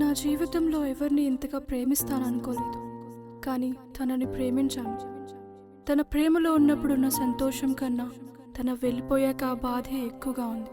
నా జీవితంలో ఎవరిని ఇంతగా ప్రేమిస్తాననుకోలేదు, కానీ తనని ప్రేమించాను. తన ప్రేమలో ఉన్నప్పుడు ఉన్న సంతోషం కన్నా తన వెళ్ళిపోయాక ఆ బాధే ఎక్కువగా ఉంది.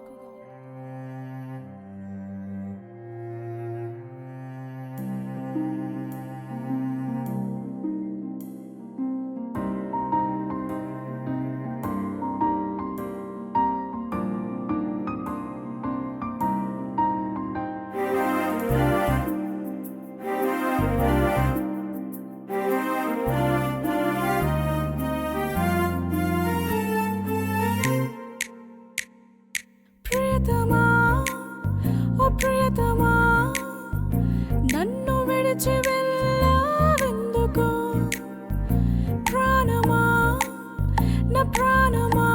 ప్రియతమా, ఓ ప్రియతమా, నన్ను విడిచి వెళ్ళావెందుకు? ప్రాణమా, నా ప్రాణమా,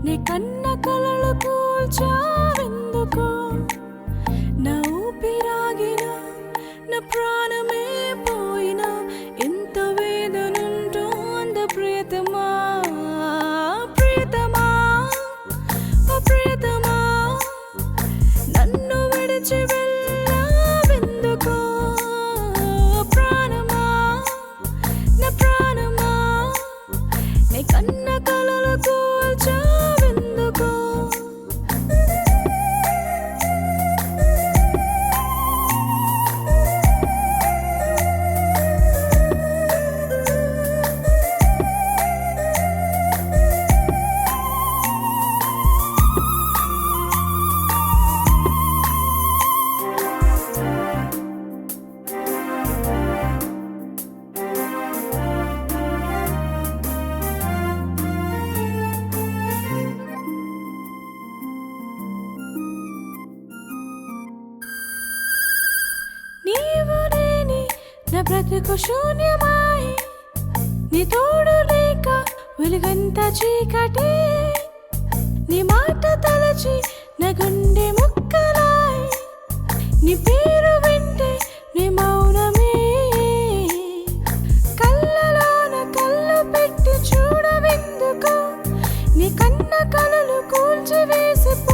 నీ కన్న కలలు కూల్చావెందుకు? నా ఊపిరాగిన, నా ప్రాణమే పోయినా ఇంత వేదనుంటోందా ప్రియతమా? ప్రియతమా, ఓ ప్రియతమా, నన్ను విడిచి వెళ్ళావెందుకు? ప్రాణమా, నా ప్రాణమా, నీ కన్న కలలు కూల్చావెందుకు? నీవు లేని నా బ్రతుకు శూన్యమాయే, నీ తోడు లేక వెలుగంతా చీకటే. నీ మాట తలచి నా గుండె ముక్కలాయే, నీ పేరు వింటే నీ మౌనమే. కళ్ళలోన కళ్ళు పెట్టి చూడవెందుకు? నీ కన్న కలలు కూల్చివేసిపోయవెందుకు?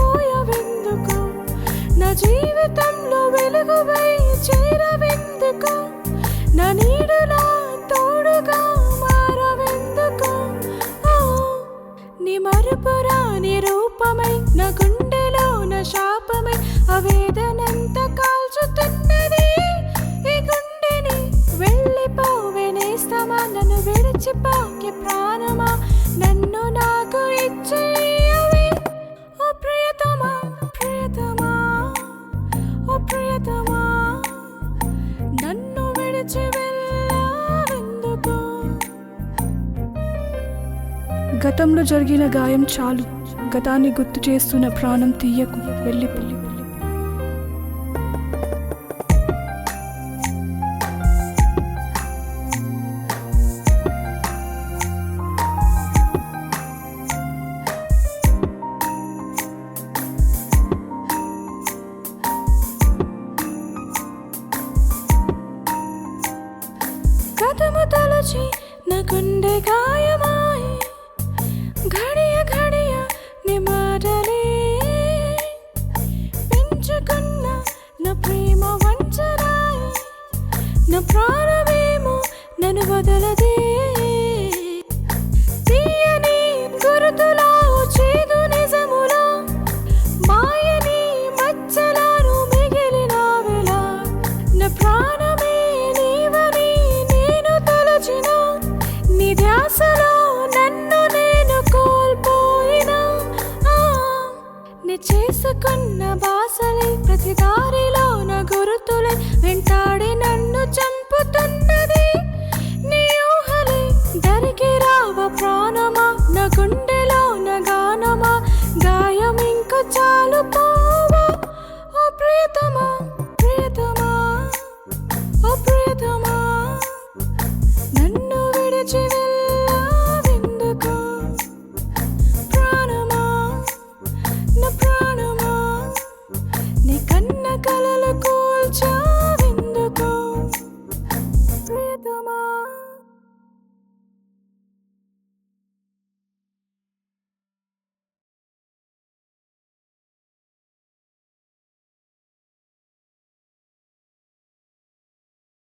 నా జీవితంలో వెలుగువై చేరవెందుకు? నా నీడలా తోడుగా మారవెందుకు? ఓ, నీ మరుపురాని రూపమై నా గుండెలో నా శాపమై అవేదనంత కాల్చుతున్నది ఈ గుండెని. వెళ్ళిపోవేనేస్తామా, నన్ను విడిచిపోకే ప్రాణమా, నన్ను నాకు ఇచ్చేయవే. ఓ ప్రియతమా, ప్రియతమా, ఓ ప్రియతమా, నన్ను విడిచి వెళ్ళావెందుకు? గతంలో జరిగిన గాయం చాలు, గతాన్ని గుర్తు చేస్తున్న ప్రాణం తీయకు, వెళ్ళిపో. గతము తలచి నా గుండె గాయమాయే, ఘడియ ఘడియ నీ మాటలే. పెంచుకున్న నా ప్రేమ వంచరాయే, నా ప్రాణమేమో నన్ను వదలదే. తీయని గురుతులా చేదు నిజములా, మాయని మచ్చలాను మిగిలినావెలా. నా ప్రాణమే నీవని నేను తలచిన, నీ ధ్యాసలో నన్ను నేను కోల్పోయినా. నీ చేసుకున్న బాసలే ప్రతి దారిలో నా గురుతులే వెంటాడి నన్ను చంపుతున్నది. నీ ఊహలే దరికి రావ ప్రాణమా, నా గుండెలో నా గానమా, గాయం ఇంక చాలు పోవా. ఓ ప్రియతమా, ప్రియతమా, ఓ ప్రియతమా, నన్ను విడిచి వెళ్ళావెందుకు? ప్రాణమా, నా ప్రాణమా, నీ కన్న కలలు కూల్చా